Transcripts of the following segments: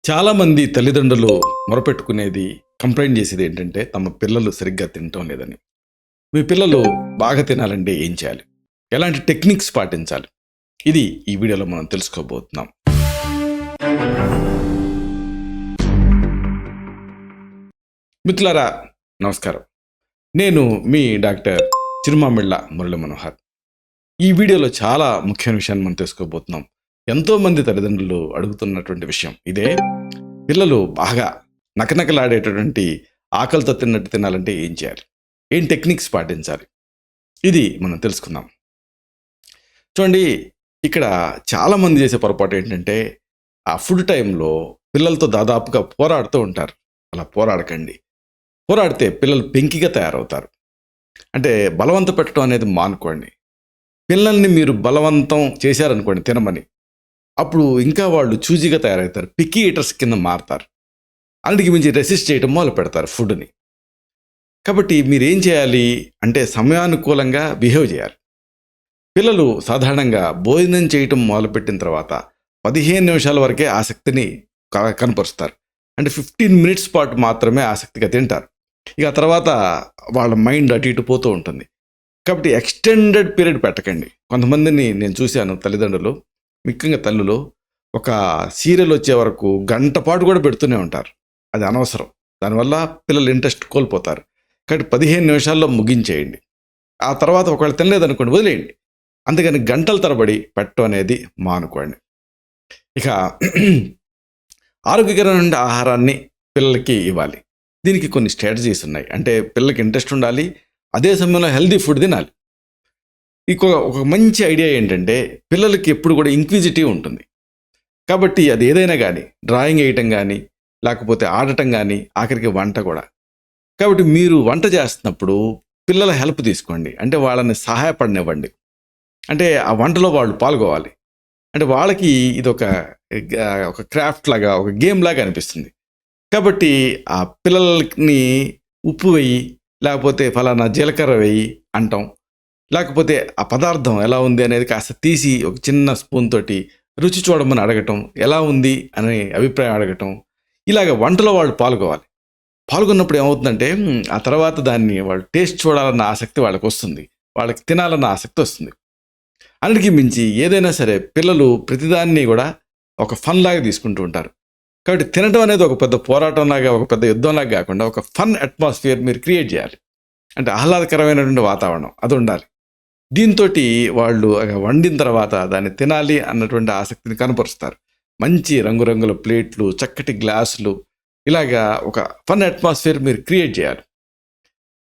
చాలామంది తల్లిదండ్రులు మొరపెట్టుకునేది, కంప్లెయింట్ చేసేది ఏంటంటే తమ పిల్లలు సరిగ్గా తినటం లేదని. మీ పిల్లలు బాగా తినాలంటే ఏం చేయాలి? ఎలాంటి టెక్నిక్స్ పాటించాలి? ఇది ఈ వీడియోలో మనం తెలుసుకోబోతున్నాం. మిత్రులారా, నమస్కారం. నేను మీ డాక్టర్ చిరుమామిళ్ళ మురళీ మనోహర్. ఈ వీడియోలో చాలా ముఖ్యమైన విషయాన్ని మనం తెలుసుకోబోతున్నాం. ఎంతోమంది తల్లిదండ్రులు అడుగుతున్నటువంటి విషయం ఇదే. పిల్లలు బాగా నకనకలాడేటటువంటి ఆకలితో తిన్నట్టు తినాలంటే ఏం చేయాలి? ఏం టెక్నిక్స్ పాటించాలి? ఇది మనం తెలుసుకుందాం. చూడండి, ఇక్కడ చాలామంది చేసే పొరపాటు ఏంటంటే ఆ ఫుడ్ టైంలో పిల్లలతో దాదాపుగా పోరాడుతూ ఉంటారు. అలా పోరాడకండి. పోరాడితే పిల్లలు పెంకిగా తయారవుతారు. అంటే బలవంత పెట్టడం అనేది మానుకోండి. పిల్లల్ని మీరు బలవంతం చేశారనుకోండి తినమని, అప్పుడు ఇంకా వాళ్ళు చూజీగా తయారవుతారు. పిక్కీ ఈటర్స్ కింద మారుతారు. అన్నిటికి మించి రెసిస్ట్ చేయడం మొదలు పెడతారు ఫుడ్ని. కాబట్టి మీరేం చేయాలి అంటే సమయానుకూలంగా బిహేవ్ చేయాలి. పిల్లలు సాధారణంగా భోజనం చేయటం మొదలుపెట్టిన తర్వాత 15 నిమిషాల వరకే ఆసక్తిని కనపరుస్తారు. అంటే 15 మినిట్స్ పాటు మాత్రమే ఆసక్తిగా తింటారు. ఇక తర్వాత వాళ్ళ మైండ్ అటు ఇటు పోతూ ఉంటుంది. కాబట్టి ఎక్స్టెండెడ్ పీరియడ్ పెట్టకండి. కొంతమందిని నేను చూశాను, తల్లిదండ్రులు, ముఖ్యంగా తల్లులు, ఒక సీరియల్ వచ్చే వరకు గంట పాటు కూడా పెడుతూనే ఉంటారు. అది అనవసరం. దానివల్ల పిల్లలు ఇంట్రెస్ట్ కోల్పోతారు. కాబట్టి 15 నిమిషాల్లో ముగించేయండి. ఆ తర్వాత ఒకవేళ తినలేదనుకోండి, వదిలేయండి. అందుకని గంటల తరబడి పెట్టడం అనేది మానుకోండి. ఇక ఆరోగ్యకరమైన ఆహారాన్ని పిల్లలకి ఇవ్వాలి. దీనికి కొన్ని స్ట్రాటజీస్ ఉన్నాయి. అంటే పిల్లలకి ఇంట్రెస్ట్ ఉండాలి, అదే సమయంలో హెల్దీ ఫుడ్ తినాలి. ఒక మంచి ఐడియా ఏంటంటే పిల్లలకి ఎప్పుడు కూడా ఇంక్విజిటివ్ ఉంటుంది. కాబట్టి అది ఏదైనా కానీ, డ్రాయింగ్ వేయటం కానీ, లేకపోతే ఆడటం కానీ, ఆఖరికి వంట కూడా. కాబట్టి మీరు వంట చేస్తున్నప్పుడు పిల్లల హెల్ప్ తీసుకోండి. అంటే వాళ్ళని సహాయపడనివ్వండి. అంటే ఆ వంటలో వాళ్ళు పాల్గొవాలి. అంటే వాళ్ళకి ఇది ఒక క్రాఫ్ట్ లాగా, ఒక గేమ్ లాగా అనిపిస్తుంది. కాబట్టి ఆ పిల్లల్ని ఉప్పు వేయి, లేకపోతే ఫలానా జీలకర్ర వేయి అంటాం. లేకపోతే ఆ పదార్థం ఎలా ఉంది అనేది కాస్త తీసి ఒక చిన్న స్పూన్ తోటి రుచి చూడమని అడగటం, ఎలా ఉంది అనే అభిప్రాయం అడగటం. ఇలాగ వంటలో వాళ్ళు పాల్గొవాలి. పాల్గొన్నప్పుడు ఏమవుతుందంటే ఆ తర్వాత దాన్ని వాళ్ళు టేస్ట్ చూడాలన్న ఆసక్తి వాళ్ళకి వస్తుంది. వాళ్ళకి తినాలన్న ఆసక్తి వస్తుంది. అన్నిటికీ మించి ఏదైనా సరే పిల్లలు ప్రతిదాన్ని కూడా ఒక ఫన్ లాగా తీసుకుంటూ ఉంటారు. కాబట్టి తినడం అనేది ఒక పెద్ద పోరాటంలాగా, ఒక పెద్ద యుద్ధంలాగా కాకుండా ఒక ఫన్ అట్మాస్ఫియర్ మీరు క్రియేట్ చేయాలి. అంటే ఆహ్లాదకరమైనటువంటి వాతావరణం అది ఉండాలి. దీంతో వాళ్ళు వండిన తర్వాత దాన్ని తినాలి అన్నటువంటి ఆసక్తిని కనపరుస్తారు. మంచి రంగురంగుల ప్లేట్లు, చక్కటి గ్లాసులు, ఇలాగా ఒక ఫన్ అట్మాస్ఫియర్ మీరు క్రియేట్ చేయాలి.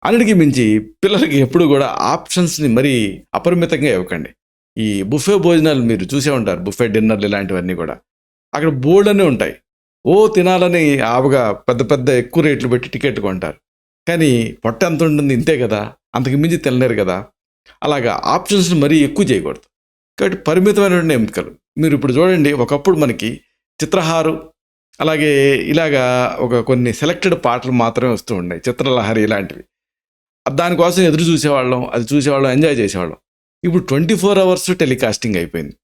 అన్నిటికీ మించి పిల్లలకి ఎప్పుడు కూడా ఆప్షన్స్ని మరీ అపరిమితంగా ఇవ్వకండి. ఈ బుఫే భోజనాలు మీరు చూసే ఉంటారు, బుఫే డిన్నర్లు ఇలాంటివన్నీ కూడా. అక్కడ బోల్డనే ఉంటాయి. తినాలని ఆవుగా పెద్ద పెద్ద ఎక్కువ రేట్లు పెట్టి టికెట్ కొంటారు. కానీ పొట్ట ఎంత ఉంటుంది? ఇంతే కదా, అంతకు మించి తినలేరు కదా. అలాగా ఆప్షన్స్ని మరీ ఎక్కువ చేయకూడదు. కాబట్టి పరిమితమైనటువంటి ఎంపికలు. మీరు ఇప్పుడు చూడండి, ఒకప్పుడు మనకి చిత్రహారు, అలాగే ఇలాగా కొన్ని సెలెక్టెడ్ పాటలు మాత్రమే వస్తూ ఉన్నాయి, చిత్రలహరి ఇలాంటివి. దానికోసం ఎదురు చూసేవాళ్ళం, అది చూసేవాళ్ళం, ఎంజాయ్ చేసేవాళ్ళం. ఇప్పుడు 24 అవర్స్ టెలికాస్టింగ్ అయిపోయింది.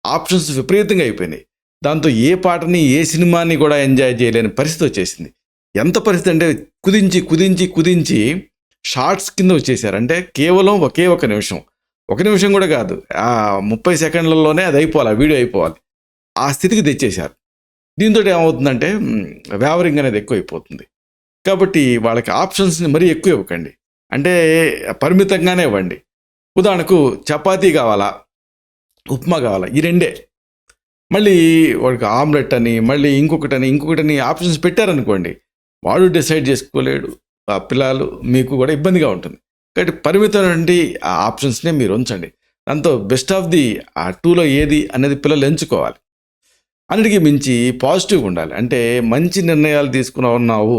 ఆప్షన్స్ విపరీతంగా అయిపోయినాయి. దాంతో ఏ పాటని, ఏ సినిమాని కూడా ఎంజాయ్ చేయలేని పరిస్థితి వచ్చేసింది. ఎంత పరిస్థితి అంటే కుదించి కుదించి కుదించి షార్ట్స్ కింద వచ్చేసారు. అంటే కేవలం ఒకే ఒక నిమిషం కూడా కాదు, 30 సెకండ్లలోనే అది అయిపోవాలి, ఆ వీడియో అయిపోవాలి. ఆ స్థితికి తెచ్చేశారు. దీంతో ఏమవుతుందంటే వ్యావరింగ్ అనేది ఎక్కువ అయిపోతుంది. కాబట్టి వాళ్ళకి ఆప్షన్స్ని మరీ ఎక్కువ ఇవ్వకండి. అంటే పరిమితంగానే ఇవ్వండి. ఉదాహరణకు చపాతీ కావాలా, ఉప్మా కావాలా, ఈ రెండే. మళ్ళీ వాడికి ఆమ్లెట్ అని, మళ్ళీ ఇంకొకటని ఆప్షన్స్ పెట్టారనుకోండి, వాడు డిసైడ్ చేసుకోలేడు. ఆ పిల్లలు మీకు కూడా ఇబ్బందిగా ఉంటుంది. కాబట్టి పరిమితమైనటువంటి ఆ ఆప్షన్స్నే మీరు ఉంచండి. దాంతో బెస్ట్ ఆఫ్ ది ఆ 2లో ఏది అనేది పిల్లలు ఎంచుకోవాలి. అన్నిటికీ మించి పాజిటివ్గా ఉండాలి. అంటే మంచి నిర్ణయాలు తీసుకున్నావు.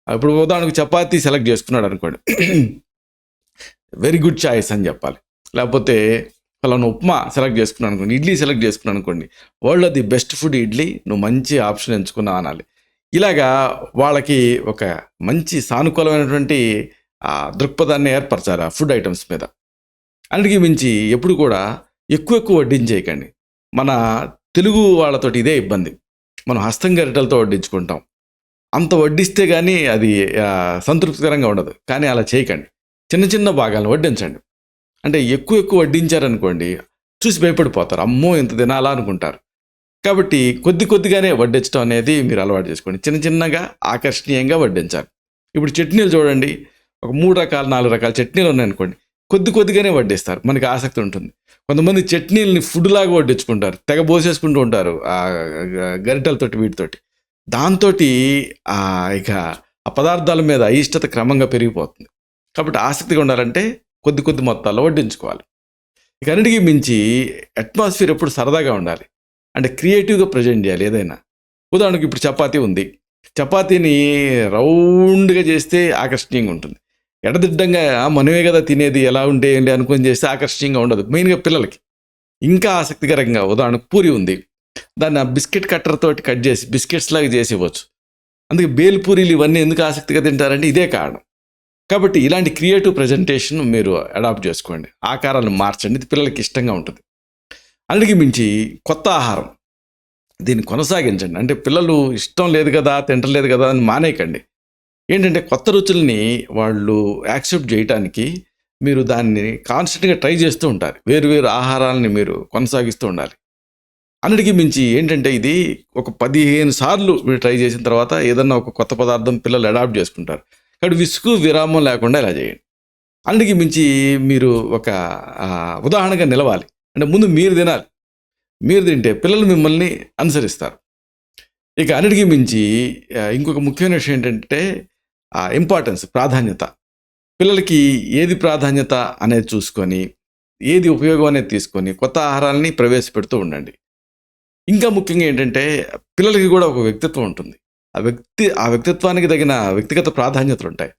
ఇప్పుడు ఉదాహరణకు చపాతీ సెలెక్ట్ చేసుకున్నాడు అనుకోండి, వెరీ గుడ్ చాయిస్ అని చెప్పాలి. లేకపోతే ఫలానా ఉప్మా సెలెక్ట్ చేసుకున్నాను అనుకోండి, ఇడ్లీ సెలెక్ట్ చేసుకున్నాను అనుకోండి, వరల్డ్లో ది బెస్ట్ ఫుడ్ ఇడ్లీ, నువ్వు మంచి ఆప్షన్ ఎంచుకున్నావు అనాలి. ఇలాగా వాళ్ళకి ఒక మంచి సానుకూలమైనటువంటి దృక్పథాన్ని ఏర్పరచాలి ఆ ఫుడ్ ఐటమ్స్ మీద. అన్నిటికీ మించి ఎప్పుడు కూడా ఎక్కువ వడ్డించేయకండి. మన తెలుగు వాళ్ళతోటి ఇదే ఇబ్బంది. మనం హస్తం గరిటెలతో వడ్డించుకుంటాం. అంత వడ్డిస్తే కానీ అది సంతృప్తికరంగా ఉండదు. కానీ అలా చేయకండి. చిన్న చిన్న భాగాలను వడ్డించండి. అంటే ఎక్కువ ఎక్కువ వడ్డించారనుకోండి, చూసి భయపడిపోతారు. అమ్మో ఇంత తినాలా అనుకుంటారు. కాబట్టి కొద్ది కొద్దిగానే వడ్డించడం అనేది మీరు అలవాటు చేసుకోండి. చిన్న చిన్నగా ఆకర్షణీయంగా వడ్డించాలి. ఇప్పుడు చట్నీలు చూడండి, ఒక 3 రకాలు 4 రకాల చట్నీలు ఉన్నాయనుకోండి, కొద్ది కొద్దిగానే వడ్డిస్తారు. మనకి ఆసక్తి ఉంటుంది. కొంతమంది చట్నీలని ఫుడ్ లాగా వడ్డించుకుంటారు, తెగ పోసేసుకుంటూ ఉంటారు గరిటెలతోటి వీటితోటి. దాంతో ఇక ఆ పదార్థాల మీద అయిష్టత క్రమంగా పెరిగిపోతుంది. కాబట్టి ఆసక్తిగా ఉండాలంటే కొద్ది కొద్ది మొత్తాల్లో వడ్డించుకోవాలి. ఇక అన్నిటికీ మించి అట్మాస్ఫియర్ ఎప్పుడు సరదాగా ఉండాలి. అంటే క్రియేటివ్గా ప్రజెంట్ చేయాలి ఏదైనా. ఉదాహరణకు ఇప్పుడు చపాతీ ఉంది. చపాతీని రౌండ్గా చేస్తే ఆకర్షణీయంగా ఉంటుంది. ఎడదిడ్డంగా మనమే కదా తినేది, ఎలా ఉంటే ఏంటి అనుకుని చేస్తే ఆకర్షణీయంగా ఉండదు. మెయిన్గా పిల్లలకి ఇంకా ఆసక్తికరంగా, ఉదాహరణకు పూరి ఉంది, దాన్ని ఆ బిస్కెట్ కట్టర్ తోటి కట్ చేసి బిస్కెట్స్ లాగా చేసి ఇవ్వచ్చు. అందుకే బేల్ పూరీలు ఇవన్నీ ఎందుకు ఆసక్తిగా తింటారంటే ఇదే కారణం. కాబట్టి ఇలాంటి క్రియేటివ్ ప్రజెంటేషన్ మీరు అడాప్ట్ చేసుకోండి. ఆకారాలను మార్చండి, ఇది పిల్లలకి ఇష్టంగా ఉంటుంది. అన్నిటికీ మించి కొత్త ఆహారం దీన్ని కొనసాగించండి. అంటే పిల్లలు ఇష్టం లేదు కదా, తింటలేదు కదా అని మానేయకండి. ఏంటంటే కొత్త రుచుల్ని వాళ్ళు యాక్సెప్ట్ చేయడానికి మీరు దాన్ని కాన్స్టెంట్గా ట్రై చేస్తూ ఉంటారు. వేరు వేరు ఆహారాలని మీరు కొనసాగిస్తూ ఉండాలి. అన్నిటికీ మించి ఏంటంటే ఇది ఒక 15 సార్లు మీరు ట్రై చేసిన తర్వాత ఏదన్నా ఒక కొత్త పదార్థం పిల్లలు అడాప్ట్ చేసుకుంటారు. కాబట్టి విసుగు విరామం లేకుండా ఇలా చేయండి. అన్నిటికీ మించి మీరు ఒక ఉదాహరణగా నిలవాలి. అంటే ముందు మీరు తినాలి. మీరు తింటే పిల్లలు మిమ్మల్ని అనుసరిస్తారు. ఇక అన్నిటికీ మించి ఇంకొక ముఖ్యమైన విషయం ఏంటంటే ఇంపార్టెన్స్, ప్రాధాన్యత. పిల్లలకి ఏది ప్రాధాన్యత అనేది చూసుకొని, ఏది ఉపయోగం అనేది తీసుకొని కొత్త ఆహారాలని ప్రవేశపెడుతూ ఉండండి. ఇంకా ముఖ్యంగా ఏంటంటే పిల్లలకి కూడా ఒక వ్యక్తిత్వం ఉంటుంది. ఆ వ్యక్తిత్వానికి తగిన వ్యక్తిగత ప్రాధాన్యతలు ఉంటాయి.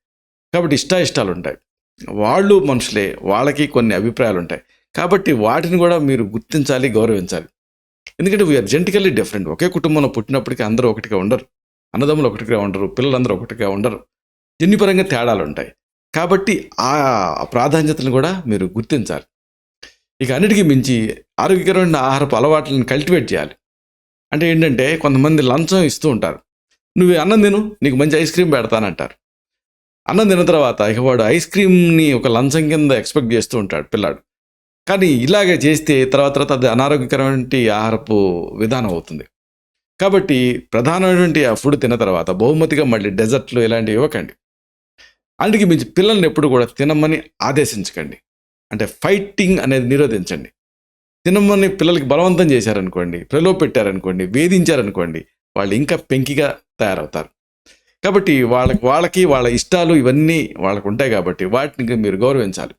కాబట్టి ఇష్టాయిష్టాలు ఉంటాయి. వాళ్ళు మనుషులే, వాళ్ళకి కొన్ని అభిప్రాయాలు ఉంటాయి. కాబట్టి వాటిని కూడా మీరు గుర్తించాలి, గౌరవించాలి. ఎందుకంటే వీఆర్ జెనెటికల్లీ డిఫరెంట్. ఒకే కుటుంబంలో పుట్టినప్పటికీ అందరూ ఒకటిగా ఉండరు. అన్నదమ్ములు ఒకటిగా ఉండరు, పిల్లలందరూ ఒకటిగా ఉండరు. జన్యుపరంగా తేడాలు ఉంటాయి. కాబట్టి ఆ ప్రాధాన్యతలను కూడా మీరు గుర్తించాలి. ఇక అన్నిటికీ మించి ఆరోగ్యకరమైన ఆహారపు అలవాట్లను కల్టివేట్ చేయాలి. అంటే ఏంటంటే కొంతమంది లంచం ఇస్తూ ఉంటారు. నువ్వు అన్నం తిను, నీకు మంచి ఐస్ క్రీమ్ పెడతానంటారు. అన్నం తిన్న తర్వాత ఇక వాడు ఐస్ క్రీమ్ని ఒక లంచం కింద ఎక్స్పెక్ట్ చేస్తూ ఉంటాడు పిల్లాడు. కానీ ఇలాగే చేస్తే తర్వాత అది అనారోగ్యకరమైన ఆహారపు విధానం అవుతుంది. కాబట్టి ప్రధానమైనటువంటి ఆ ఫుడ్ తిన్న తర్వాత బహుమతిగా మళ్ళీ డెజర్ట్లు ఇలాంటివి ఇవ్వకండి. అందుకే మించి పిల్లల్ని ఎప్పుడు కూడా తినమని ఆదేశించకండి. అంటే ఫైటింగ్ అనేది నిరోధించండి. తినమని పిల్లలకి బలవంతం చేశారనుకోండి, ప్రలోభపెట్టారనుకోండి, వేధించారనుకోండి, వాళ్ళు ఇంకా పెంకిగా తయారవుతారు. కాబట్టి వాళ్ళకి వాళ్ళ ఇష్టాలు ఇవన్నీ వాళ్ళకు ఉంటాయి. కాబట్టి వాటిని మీరు గౌరవించాలి.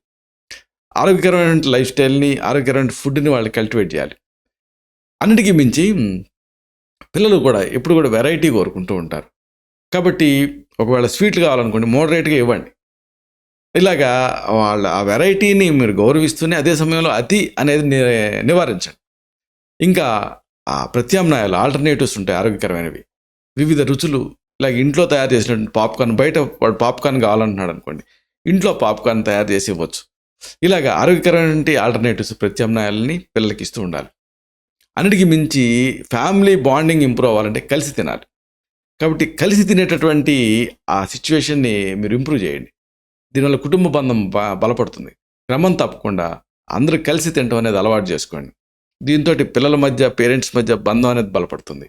ఆరోగ్యకరమైన లైఫ్ స్టైల్ని, ఆరోగ్యకరమైన ఫుడ్ని వాళ్ళు కల్టివేట్ చేయాలి. అన్నిటికీ మించి పిల్లలు కూడా ఎప్పుడు కూడా వెరైటీ కోరుకుంటూ ఉంటారు. కాబట్టి ఒకవేళ స్వీట్లు కావాలనుకోండి, మోడరేట్గా ఇవ్వండి. ఇలాగా వాళ్ళ ఆ వెరైటీని మీరు గౌరవిస్తూనే అదే సమయంలో అతి అనేది నివారించండి. ఇంకా ఆ ప్రత్యామ్నాయాలు, ఆల్టర్నేటివ్స్ ఉంటాయి ఆరోగ్యకరమైనవి. వివిధ రుచులు, ఇలాగ ఇంట్లో తయారు చేసినటువంటి పాప్కార్న్, బయట వాడు పాప్కార్న్ కావాలంటున్నాడు అనుకోండి, ఇంట్లో పాప్కార్న్ తయారు చేసి ఇవ్వచ్చు. ఇలాగ ఆరోగ్యకరమైన ఆల్టర్నేటివ్స్, ప్రత్యామ్నాయాలని పిల్లలకి ఇస్తూ ఉండాలి. అన్నిటికీ మించి ఫ్యామిలీ బాండింగ్ ఇంప్రూవ్ అవ్వాలంటే కలిసి తినాలి. కాబట్టి కలిసి తినేటటువంటి ఆ సిచ్యువేషన్ని మీరు ఇంప్రూవ్ చేయండి. దీనివల్ల కుటుంబ బంధం బలపడుతుంది. క్రమం తప్పకుండా అందరూ కలిసి తినడం అనేది అలవాటు చేసుకోండి. దీంతో పిల్లల మధ్య, పేరెంట్స్ మధ్య బంధం అనేది బలపడుతుంది.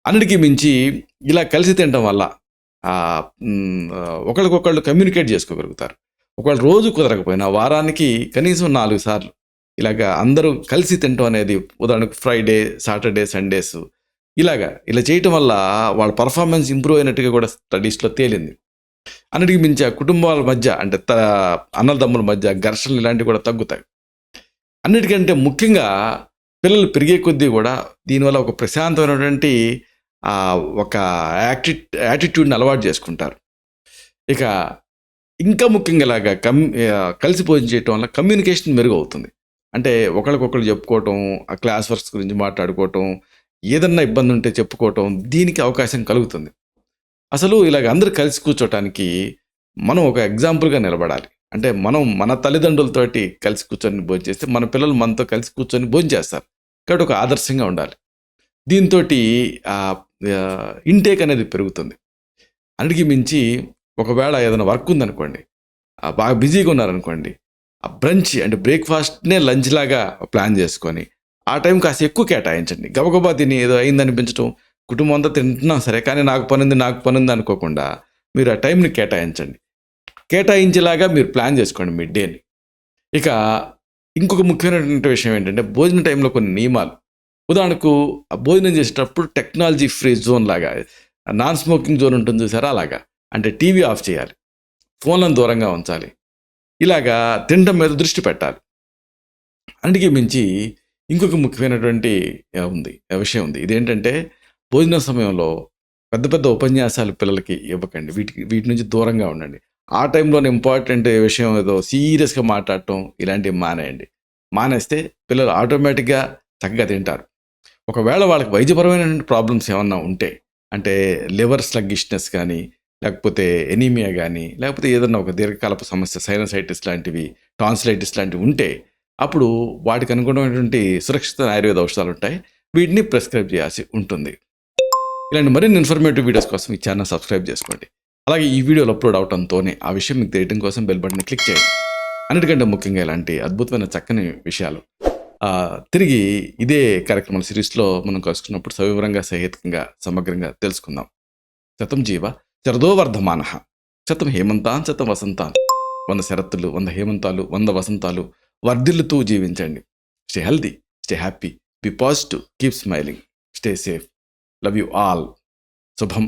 అన్నిటికీ మించి ఇలా కలిసి తినడం వల్ల ఒకరికొకళ్ళు కమ్యూనికేట్ చేసుకోగలుగుతారు. ఒకవేళ రోజు కుదరకపోయినా వారానికి కనీసం 4 సార్లు ఇలాగా అందరూ కలిసి తినడం అనేది, ఉదాహరణకు ఫ్రైడే, సాటర్డే, సండేస్ ఇలా చేయటం వల్ల వాళ్ళ పర్ఫార్మెన్స్ ఇంప్రూవ్ అయినట్టుగా కూడా స్టడీస్లో తేలింది. అన్నిటికీ మించి ఆ కుటుంబాల మధ్య, అంటే అన్నదమ్ముల మధ్య ఘర్షణలు ఇలాంటివి కూడా తగ్గుతాయి. అన్నిటికంటే ముఖ్యంగా పిల్లలు పెరిగే కొద్దీ కూడా దీనివల్ల ఒక ప్రశాంతమైనటువంటి ఒక యాటిట్యూడ్ని అలవాటు చేసుకుంటారు. ఇక ఇంకా ముఖ్యంగా ఇలాగా కలిసి భోజనం చేయటం వల్ల కమ్యూనికేషన్ మెరుగవుతుంది. అంటే ఒకరికొకరు చెప్పుకోవటం, ఆ క్లాస్ వర్క్స్ గురించి మాట్లాడుకోవటం, ఏదన్నా ఇబ్బంది ఉంటే చెప్పుకోవటం, దీనికి అవకాశం కలుగుతుంది. అసలు ఇలాగ అందరూ కలిసి కూర్చోటానికి మనం ఒక ఎగ్జాంపుల్గా నిలబడాలి. అంటే మనం మన తల్లిదండ్రులతోటి కలిసి కూర్చొని భోజనం చేస్తే మన పిల్లలు మనతో కలిసి కూర్చొని భోజనం చేస్తారు. కాబట్టి ఒక ఆదర్శంగా ఉండాలి. దీంతో ఇంటేక్ అనేది పెరుగుతుంది. అన్నిటికీ మించి ఒకవేళ ఏదైనా వర్క్ ఉందనుకోండి, బాగా బిజీగా ఉన్నారనుకోండి, ఆ బ్రంచ్ అంటే బ్రేక్ఫాస్ట్నే లంచ్ లాగా ప్లాన్ చేసుకొని ఆ టైం కాస్త ఎక్కువ కేటాయించండి. గబగబా తిని ఏదో అయిందనిపించడం, కుటుంబం అంతా తింటున్నాం సరే, కానీ నాకు పనుంది అనుకోకుండా మీరు ఆ టైంని కేటాయించండి. కేటాయించేలాగా మీరు ప్లాన్ చేసుకోండి మీ డేని. ఇక ఇంకొక ముఖ్యమైనటువంటి విషయం ఏంటంటే, భోజన టైంలో కొన్ని నియమాలు. ఉదాహరణకు ఆ భోజనం చేసేటప్పుడు టెక్నాలజీ ఫ్రీ జోన్ లాగా, నాన్ స్మోకింగ్ జోన్ ఉంటుంది చూసారా, అలాగా. అంటే టీవీ ఆఫ్ చేయాలి, ఫోన్లను దూరంగా ఉంచాలి, ఇలాగా తినడం మీద దృష్టి పెట్టాలి. అన్నిటికీ మించి ఇంకొక ముఖ్యమైనటువంటి విషయం ఉంది. ఇదేంటంటే, భోజన సమయంలో పెద్ద పెద్ద ఉపన్యాసాలు పిల్లలకి ఇవ్వకండి. వీటి నుంచి దూరంగా ఉండండి. ఆ టైంలోనే ఇంపార్టెంట్ విషయం ఏదో సీరియస్గా మాట్లాడటం ఇలాంటివి మానేయండి. మానేస్తే పిల్లలు ఆటోమేటిక్గా చక్కగా తింటారు. ఒకవేళ వాళ్ళకి వైద్యపరమైన ప్రాబ్లమ్స్ ఏమన్నా ఉంటే, అంటే లివర్ స్లగ్గిష్నెస్ కానీ, లేకపోతే ఎనీమియా కానీ, లేకపోతే ఏదన్నా ఒక దీర్ఘకాలపు సమస్య, సైనసైటిస్ లాంటివి, టాన్సిలైటిస్ లాంటివి ఉంటే, అప్పుడు వాటికి అనుగుణమైనటువంటి సురక్షిత ఆయుర్వేద ఔషధాలు ఉంటాయి. వీటిని ప్రిస్క్రైబ్ చేయాల్సి ఉంటుంది. ఇలాంటి మరిన్ని ఇన్ఫర్మేటివ్ వీడియోస్ కోసం ఈ ఛానల్ సబ్స్క్రైబ్ చేసుకోండి. అలాగే ఈ వీడియోలు అప్లోడ్ అవడంతోనే ఆ విషయం మీకు తెలియడం కోసం బెల్ బటన్ క్లిక్ చేయండి. అన్నిటికంటే ముఖ్యంగా ఇలాంటి అద్భుతమైన చక్కని విషయాలు తిరిగి ఇదే కార్యక్రమాల సిరీస్లో మనం కలుసుకున్నప్పుడు సవివరంగా, సహేతుకంగా, సమగ్రంగా తెలుసుకుందాం. శతం జీవ శరదో వర్ధమానః, శతం హేమంతాన్ శతం వసంతాన్. 100 శరత్తులు, 100 హేమంతాలు, 100 వసంతాలు వర్ధిల్లుతూ జీవించండి. Stay healthy, stay happy, be positive, keep smiling, stay safe. Love you all. శుభం.